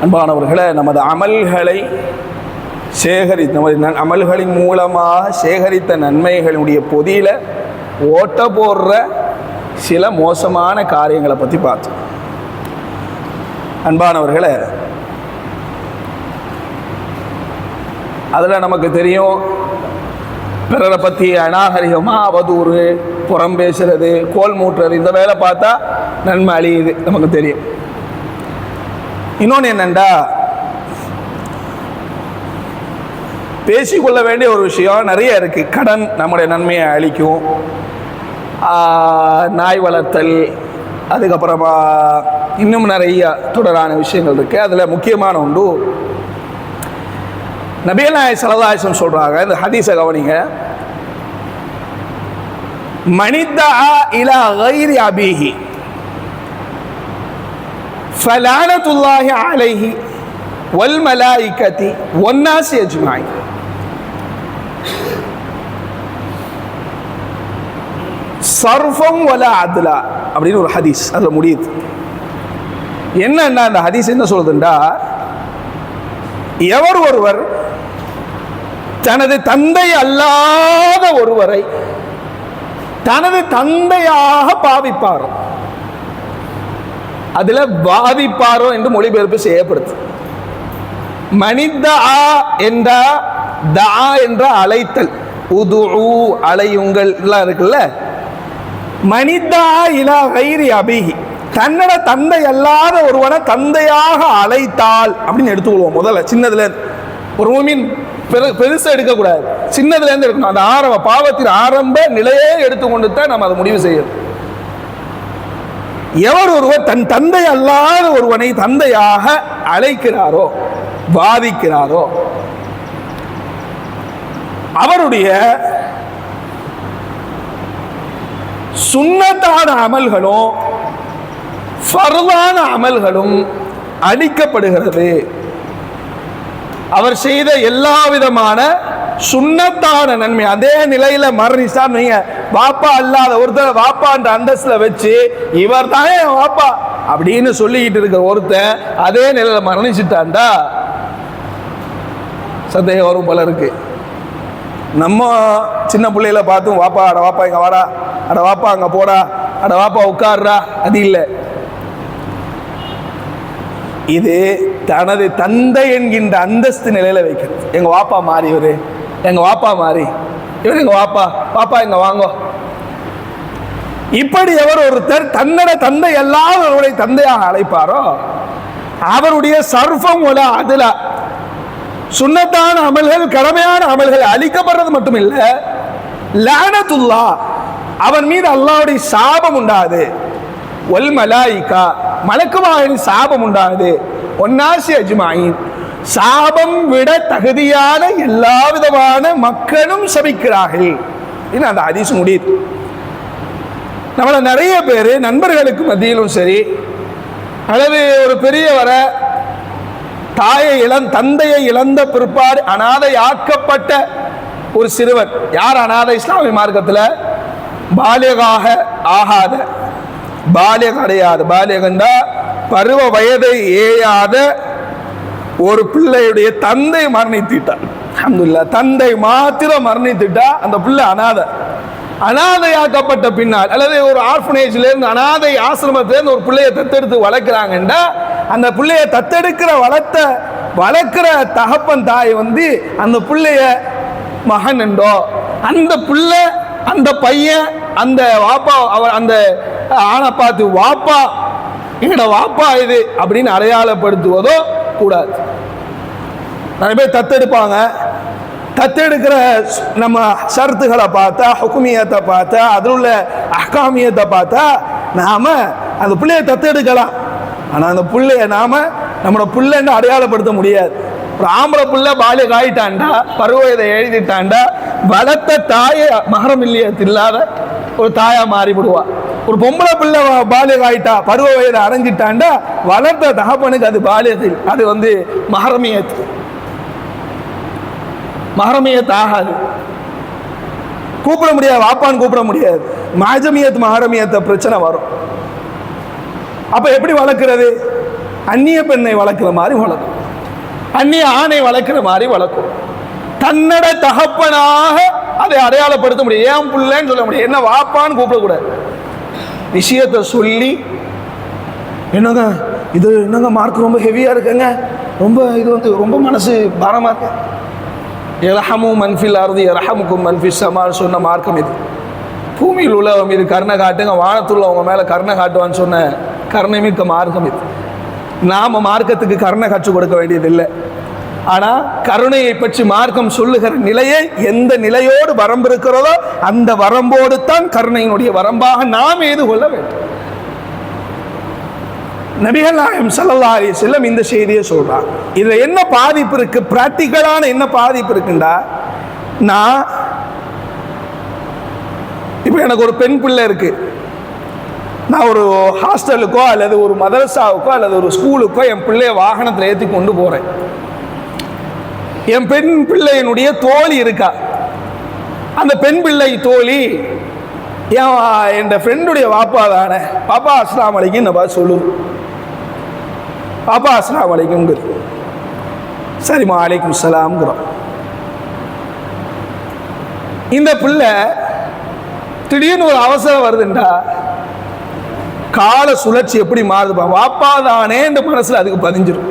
அன்பானவர்களே, நமது அமல்களை நமது அமல்களின் மூலமாக சேகரித்த நன்மைகளுடைய பொதியில் ஓட்ட போடுற சில மோசமான காரியங்களை பற்றி பார்த்தோம். அன்பானவர்களே, அதில் நமக்கு தெரியும், பிறரை பற்றி அநாகரிகமாக அவதூறு, புறம் பேசுறது, கோல் மூட்டுறது, இந்த வேலை பார்த்தா நன்மை அழியுது, நமக்கு தெரியும். இன்னொன்று என்னென்னா, பேசிக்கொள்ள வேண்டிய ஒரு விஷயம் நிறைய இருக்குது. கடன் நம்முடைய நன்மையை அளிக்கும், நாய் வளர்த்தல், அதுக்கப்புறமா இன்னும் நிறைய தொடரான விஷயங்கள் இருக்குது. அதில் முக்கியமான ஒன்று நபிகள் நாயகம் ஸல்லல்லாஹு அலைஹி வஸல்லம் சொல்கிறாங்க, இந்த ஹதீஸை கவனிங்க. மனிதா இலா கைரி அபீஹி ஃபலானத்துல்லாஹி அலைஹி வல் மலாயிகதி வன்னாஸி அஜ்மாயின். சர்ஃபம் வலா அத்லா அப்படின்னு ஒரு ஹதீஸ் அதில் முடியுது. என்னன்னா அந்த ஹதீஸ் என்ன சொல்லுதுண்டா, எவர் ஒருவர் தனது தந்தை அல்லாத ஒருவரை தனது தந்தையாக பாவிப்பாரோ, அதுல பாதிப்பாரோ என்று மொழிபெயர்ப்பு செய்யப்படுது. மனிதா என்ற தா என்ற அழைத்தல், உது அலையுங்கள் எல்லாம் இருக்குல்ல. மனிதா இலா கைரி அபிஹி, தன்னோட தந்தை அல்லாத ஒருவனை தந்தையாக அழைத்தால் அப்படின்னு எடுத்துக்கொள்வோம். முதல்ல சின்னதுல ஒரு மூமின் பெருசா எடுக்கக்கூடாது, சின்னதுல இருந்து எடுக்கணும். அந்த ஆரம்ப பாவத்தின் ஆரம்ப நிலையே எடுத்துக்கொண்டு தான் நம்ம அதை முடிவு செய்யணும். எவர் ஒருவர் தன் தந்தை அல்லாத ஒருவனை தந்தையாக அழைக்கிறாரோ, வாதிக்கிறாரோ, அவருடைய சுன்னத்தான அமல்களும் ஃபர்தான அமல்களும் அளிக்கப்படுகிறது. அவர் செய்த எல்லா விதமான சுன்னத்தான நன்மை அதே நிலையில மரணிச்சார். நீங்க வாப்பா அல்லாத ஒருத்தர் வாப்பான்ற அந்தஸ்துல வச்சு இவர் தானே வாப்பா அப்படின்னு சொல்லிக்கிட்டு இருக்கிற ஒருத்தன் அதே நிலையில மரணிச்சுட்டான்டா சந்தேகம் வரும் பலருக்கு. நம்ம சின்ன பிள்ளையில பார்த்தும் வாப்பா, அட வாப்பா இங்க வாடா, அட வாப்பா அங்க போடா, அட வாப்பா உட்கார்றா, அது இல்லை. இது தனது தந்தை என்கின்ற அந்தஸ்து நிலையில வைக்கிறது. எங்க வாப்பா மாறி இவரு, எங்க வாப்பா மாறி இவர், எங்க வாப்பா, பாப்பா எங்க வாங்கோ. இப்படி எவர் ஒருத்தர் தன்னோட தந்தை எல்லாருடைய தந்தையாக அழைப்பாரோ, அவருடைய சர்ஃபம் ஒல அதுல சுன்னத்தான அமல்கள், கடமையான அமல்கள் அளிக்கப்படுறது மட்டும் இல்ல, லானத்துல்லா அவன் மீது அல்லாஹ்வுடைய சாபம் உண்டாது, வல் மலாயிகா மலக்குமாரின் சாபம் உண்டாது, ஒன்னாசி அஜ்மாயின் சாபம் விட தகுதியான எல்லா விதமான மக்களும் சபிக்கிறார்கள். இது அந்த ஹதீஸ் முடியுது. நம்மள நிறைய பேர் நண்பர்களுக்கு மத்தியிலும் சரி, அல்லது ஒரு பெரியவரை தந்தையை இழந்த பிற்பாடு அனாதை ஆக்கப்பட்ட ஒரு சிறுவன், யார் அனாதை இஸ்லாமிய மார்க்கத்தில் பாலியகாக ஆகாத, பாலியக அடையாத, பாலியகண்டா பருவ வயதை ஏயாத ஒரு பிள்ளையுடைய தந்தை மரணித்துட்டார். அல்ஹம்துலில்லாஹ், தந்தை மாத்திரம் மரணித்துட்டா அந்த பிள்ளை அனாதையாக்கப்பட்ட பின்னால், அல்லது ஒரு ஆர்ஃபனேஜ்ல இருந்து அனாதை ஆசிரமத்திலேருந்து ஒரு பிள்ளையை தத்தெடுத்து வளர்க்குறாங்கன்னா, அந்த பிள்ளையை தத்தெடுக்கிற வளர்க்கிற தகப்பன் தாய் அந்த பிள்ளைய மகன் என்றோ, அந்த பிள்ளை அந்த பையன் அந்த வாப்பா, அவர் அந்த ஆணை பார்த்து வாப்பா, எங்கட வாப்பா இது அப்படின்னு அடையாளப்படுத்துவதோ கூடாது. நிறைய பேர் தத்தெடுப்பாங்க. தத்தெடுக்கிற நம்ம ஷர்த்துகளை பார்த்தா, ஹுக்குமியத்தை பார்த்தா, அதில் உள்ள அஹ்காமியத்தை பார்த்தா நாம அந்த பிள்ளையை தத்தெடுக்கலாம். ஆனால் அந்த பிள்ளைய நாம நம்மளோட பிள்ளைன்னு அடையாளப்படுத்த முடியாது. ஒரு ஆம்பளை பிள்ளை பாலிய காயிட்டாண்டா, பருவ இதை எழுதிட்டாண்டா, வளர்த்த தாயை மகரம் இல்லாத ஒரு தாயா மாறிவிடுவா. ஒரு பொம்பளை பிள்ளை பாலிய ஆயிட்டா, பருவ வயதை அடைஞ்சிட்டாண்டா, வளர்த்த தகப்பனுக்கு அது பாலியத்தில், அது மகரமியத்து. மஹரமியத் ஆகாது, கூப்பிட முடியாது, வாப்பான்னு கூப்பிட முடியாது. மாஜமியத் மஹரமியத்தை பிரச்சனை வரும். அப்ப எப்படி வளர்க்கிறது? அந்நிய பெண்ணை வளர்க்கிற மாதிரி வளர்க்கும், அந்நிய ஆணை வளர்க்கிற மாதிரி வளர்க்கும். தன்னட தகப்பனாக அதை அடையாளப்படுத்த முடியும். ஏன் பிள்ளைன்னு சொல்ல முடியும், என்ன வாப்பான்னு கூப்பிடக்கூடாது. விஷயத்தை சொல்லி, என்னங்க இது என்னங்க மார்க் ரொம்ப ஹெவியா இருக்குங்க, ரொம்ப இது வந்து ரொம்ப மனசு பாரமா இருக்கு. இரஹமு மன்ஃபில் அர்தி இரஹமுக்கும் மன்ஃபிஸ் ஸமான்னு சொன்ன மார்க்கம் இது. பூமியில் உள்ளவங்க மீது கருணை காட்டுங்க, வானத்துள்ள அவங்க மேல கருணை காட்டுவான்னு சொன்ன கருணை மிக்க மார்க்கம் இது. நாம மார்க்கத்துக்கு கருணை கற்றுக் கொடுக்க வேண்டியதில்லை. ஆனா கருணையை பற்றி மார்க்கம் சொல்லுகிற நிலையை, எந்த நிலையோடு வரம்பு இருக்கிறதோ அந்த வரம்போடு தான் கருணையினுடைய வரம்பாக நாம் எது கொள்ள வேண்டும். நபிகள் நாயகம் ஸல்லல்லாஹு அலைஹி வஸல்லம் இந்த செய்தியை சொல்றாங்க. இதுல என்ன பாதிப்பு இருக்கு, பிராக்டிக்கலான என்ன பாதிப்பு இருக்குண்டா, நான் இப்போ எனக்கு ஒரு பெண் பிள்ளை இருக்கு, நான் ஒரு ஹாஸ்டலுக்கோ அல்லது ஒரு மதரசாவுக்கோ அல்லது ஒரு ஸ்கூலுக்கோ என் பிள்ளைய வாகனத்தில் ஏற்றி கொண்டு போறேன். என் பெண் பிள்ளையினுடைய தோழி இருக்கா, அந்த பெண் பிள்ளை தோழி என் ஃப்ரெண்டுடைய வாப்பா தானே, பாப்பா அஸ்ஸலாமு அலைக்கும் நம்ம சொல்லுவோம், பாப்பா அஸ்ஸலாமு அலைக்கும்ங்கிறது. சரிம்மா அலைக்கும் ஸலாம்ங்கிறோம். இந்த பிள்ளை திடீர்னு ஒரு அவசரம் வருதுண்டா, கால சுழற்சி எப்படி மாறுதுப்பா, வாப்பா தானே இந்த மனசுல அதுக்கு பதிஞ்சிடும்,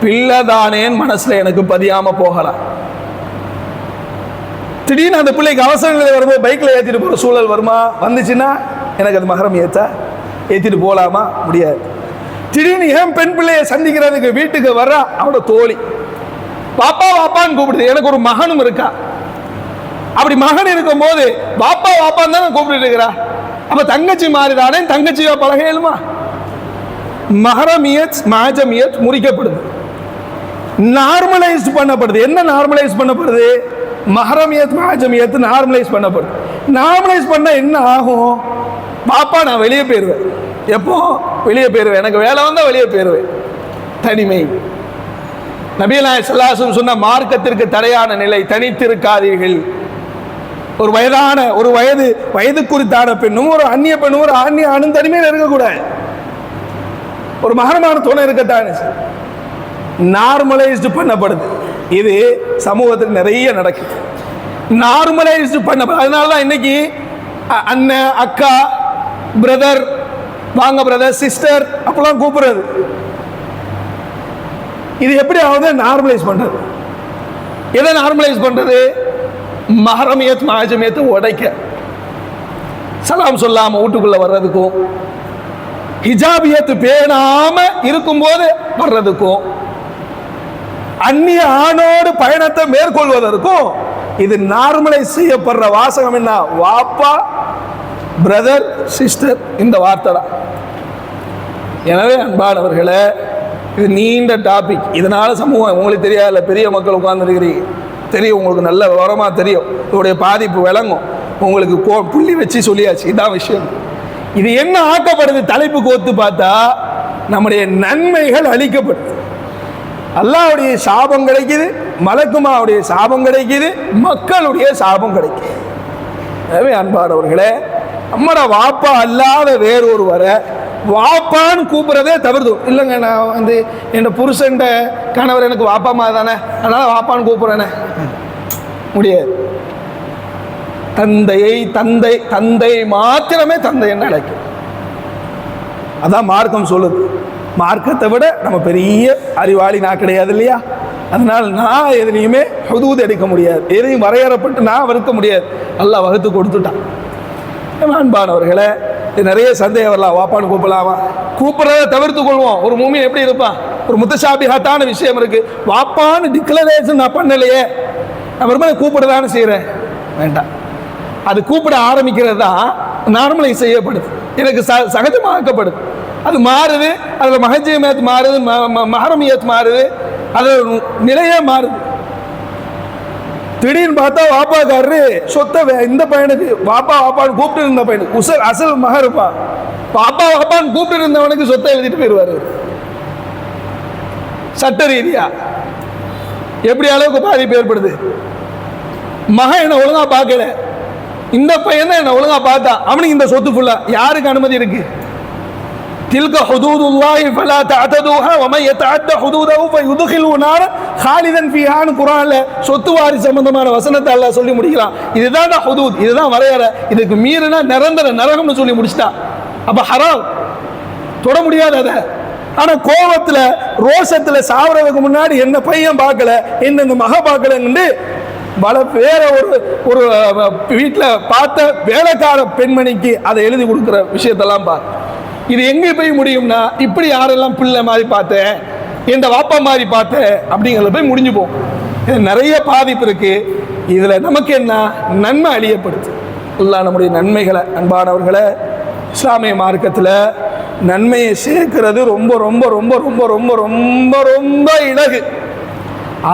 பிள்ளை தானேன்னு மனசுல எனக்கு பதியாம போகலாம். திடீர்னு அந்த பிள்ளைக்கு அவசர நிலை வரும்போது பைக்ல ஏற்றிட்டு போற சூழல் வருமா, வந்துச்சுன்னா எனக்கு அது மஹரம் ஏற்றிட்டு போகலாமா, முடியாது. திடீர்னு என் பெண் பிள்ளையை சந்திக்கிறதுக்கு வீட்டுக்கு வர்ற அவனோட தோழி பாப்பா வாப்பான்னு கூப்பிடுது. எனக்கு ஒரு மகனும் இருக்கா, அப்படி மகன் இருக்கும் போது பாப்பா வாப்பான்னு தான் கூப்பிட்டு இருக்கிறா. அப்ப தங்கச்சி மாறிதானே, தங்கச்சியா பழக இயலுமா? மஹரமியத் மாஜமியத் முறிக்கப்படுது, நார்மலைஸ் பண்ணப்படுது. என்ன நார்மலைஸ் பண்ணப்படுது? மஹரமியத் மாஜமியத் நார்மலைஸ் பண்ணப்படுது. நார்மலைஸ் பண்ண என்ன ஆகும்? பாப்பா நான் வெளியே போயிருவேன், எப்போ வெளியே போயிருவேன், எனக்கு வேலை வந்தா வெளியே போயிருவேன், தனிமை. நபிகள் நாயகம் ஸல்லல்லாஹு அலைஹி வஸல்லம் சொன்ன மார்க்கத்திற்கு தடையான நிலை, தனித்திருக்காதீர்கள். ஒரு வயதான ஒரு வயது குறித்தான பெண்ணும் ஒரு அந்நிய பெண்ணும் ஒரு அந்நிய ஆணும் தனிமையில் இருக்கக்கூடாது. ஒரு மகரமான துணை இருக்கத்தானே, நார்மலைஸ்டு பண்ணப்படுது. இது சமூகத்தில் நிறைய நடக்குது, நார்மலைஸ்டு பண்ணப்படுது. அதனாலதான் இன்னைக்கு அண்ணன் அக்கா பிரதர், வாங்க பிரதர் சிஸ்டர் அப்பெல்லாம் கூப்பிடுறது. இது எப்படி ஆகுது? நார்மலைஸ் பண்றது. எதை நார்மலைஸ் பண்றது? மஹரமியத் மாஜமியத்தை உடைக்க, சலாம் சொல்லாம வீட்டுக்குள்ள வர்றதுக்கும், ஹிஜாபியத்து பேணாம இருக்கும்போது வர்றதுக்கும், அந்நிய ஆணோடு பயணத்தை மேற்கொள்வதற்கும் இது நார்மலைஸ் செய்யப்படுற வாசகம் என்ன? வாப்பா பிரதர் சிஸ்டர், இந்த வார்த்தை தான். எனவே அன்பானவர்களே, இது நீண்ட டாபிக். இதனால சமூகம் உங்களுக்கு தெரியாத பெரிய மக்கள் உட்கார்ந்துருக்கிறீங்க, தெரியும், உங்களுக்கு நல்ல விவரமா தெரியும், இதோடைய பாதிப்பு விளங்கும். உங்களுக்கு புள்ளி வச்சு சொல்லியாச்சு, இதான் விஷயம். இது என்ன ஆக்கப்படுது? தலைப்பு கோத்து பார்த்தா நம்முடைய நன்மைகள் அளிக்கப்படுது. அல்லாஹ்வுடைய சாபம் கிடைக்குது, மலக்குமாவுடைய சாபம் கிடைக்குது, மக்களுடைய சாபம் கிடைக்குது. எனவே அன்பானவர்களே, நம்மட வாப்பா அல்லாத வேறொருவரை வாப்பான்னு கூப்பிடுறதே தவிர்த்து. இல்லைங்க, நான் வந்து என் புருஷன் கணவர் எனக்கு வாப்பா மாதிரி தானே, அதனால வாப்பான்னு கூப்பிடுறேனே, முடியாது. தந்தையை தந்தை தந்தை மாத்திரமே தந்தை என்ன அழைக்கும். அதான் மார்க்கம் சொல்லுது. மார்க்கத்தை விட நம்ம பெரிய அறிவாளி நான் கிடையாது இல்லையா? அதனால் நான் எதுலையுமே ஹுதூத் எடுக்க முடியாது, எதையும் வரையறப்பட்டு நான் வறுக்க முடியாது. அல்லாஹ் வகுத்து கொடுத்துட்டான். அன்பானவர்களே, இது நிறைய சந்தேகம் வரலாம். வாப்பான்னு கூப்பிடலாமா? கூப்பிடுறத தவிர்த்து கொள்வோம். ஒரு மூமின் எப்படி இருப்பான்? ஒரு முத்தஷாபிஹாத்தான விஷயம் இருக்கு, வாப்பான்னு டிக்ளரேஷன் நான் பண்ணலையே, நான் வெறுமனே கூப்பிடதானு செய்கிறேன், வேண்டாம். அது கூப்பிட ஆரம்பிக்கிறது தான் நார்மலைஸ் செய்யப்படுது, எனக்கு சகஜமாக்கப்படுது. அது மாறுது, அதில் மஹஜமியத் மாறுது, மஹரமியத் மாறுது, அது நிலையே மாறுது. திடீர்னு பார்த்தா வாப்பாக்காரரு சொத்தை இந்த பையனுக்கு வாப்பா வாப்பான்னு கூப்பிட்டு இருந்த பையனுக்கு அசல் மகருப்பா, பாப்பா வாப்பான்னு கூப்பிட்டு இருந்தவனுக்கு சொத்தை எழுதிட்டு போயிடுவாரு. சட்ட ரீதியா எப்படி அளவுக்கு பாதிப்பு ஏற்படுது. மகன் என்ன ஒழுங்கா பார்க்கல, இந்த பையன் தான் என்ன ஒழுங்கா பார்த்தான், அவனுக்கு இந்த சொத்து ஃபுல்லா. யாருக்கு அனுமதி இருக்கு? தில்க ஹுதூதுல்லாஹி ஃபலா தஅததுஹா வ மன் யதஅத்த ஹுதூதஹு ஃபயுத்கிலுஹு நார ஹாலிதன் ஃபீஹான்னு குர்ஆன்ல சொத்து வாரி சம்பந்தமான வசனத்தை அல்லாஹ் சொல்லி முடிக்கிறான். இதுதான் ஹுதூத், இதுதான் வரையறை. இதுக்கு மீறினா நிரந்தர நரகம்னு சொல்லி முடிச்சிட்டான். அப்ப ஹராம், தொட முடியாது அதை. ஆனா கோபத்துல ரோஷத்துல சாவறதுக்கு முன்னாடி என்ன பையன் பார்க்கல, என்ன இந்த மக பார்க்கலன்னு வேற ஒரு வீட்டில் பார்த்த வேலைக்கார பெண்மணிக்கு அதை எழுதி கொடுக்குற விஷயத்தெல்லாம் பார்த்து, இது எங்கே போய் முடியும்னா, இப்படி யாரெல்லாம் பிள்ளை மாதிரி பார்த்தேன், இந்த வாப்பா மாதிரி பார்த்தேன் அப்படிங்கிறத போய் முடிஞ்சு போகும். இது நிறைய பாதிப்பு இருக்கு. இதுல நமக்கு என்ன நன்மை அழியப்படுது. எல்லாம் நம்முடைய நன்மைகளை, அன்பானவர்களை, இஸ்லாமிய மார்க்கத்தில் நன்மையை சேர்க்கிறது ரொம்ப ரொம்ப ரொம்ப ரொம்ப ரொம்ப ரொம்ப ரொம்ப இலகு.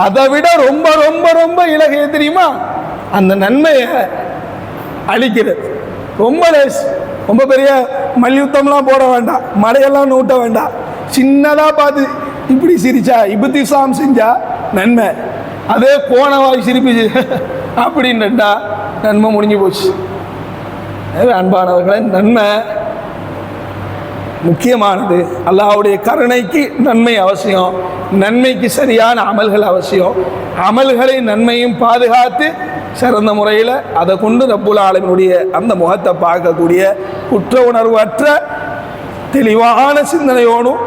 அதை விட ரொம்ப ரொம்ப ரொம்ப இலகு தெரியுமா? அந்த நன்மையை அழிக்கிறது. ரொம்ப லேஸ். ரொம்ப பெரிய மல்யுத்தம்லாம் போட வேண்டாம், மலையெல்லாம் நூட்ட வேண்டாம். சின்னதாக பார்த்து இப்படி சிரிச்சா, இப்திசாம் செஞ்சா நன்மை. அதே கோணவாய் சிரிப்பு அப்படின்னுட்டா நன்மை முடிஞ்சு போச்சு. அன்பானவர்களே, நன்மை முக்கியமானது. அல்லாஹ்வுடைய கருணைக்கு நன்மை அவசியம், நன்மைக்கு சரியான அமல்கள் அவசியம். அமல்களை நன்மையும் பாதுகாத்து சிறந்த முறையில் அதை கொண்டு ரப்புல் ஆலமீனுடைய அந்த முகத்தை பார்க்கக்கூடிய குற்ற உணர்வற்ற தெளிவான சிந்தனையோடும்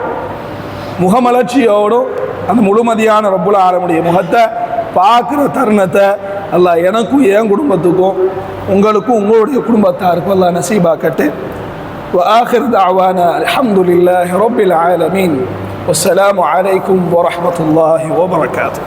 முகமலர்ச்சியோடும் அந்த முழுமதியான ரப்புல் ஆலமீனுடைய முகத்தை பார்க்குற தருணத்தை அல்லாஹ் எனக்கும் என் குடும்பத்துக்கும் உங்களுக்கும் உங்களுடைய குடும்பத்தாருக்கும் அல்லாஹ் நசீபாக்கட்டு. وآخر دعوانا الحمد لله رب العالمين والسلام عليكم ورحمة الله وبركاته.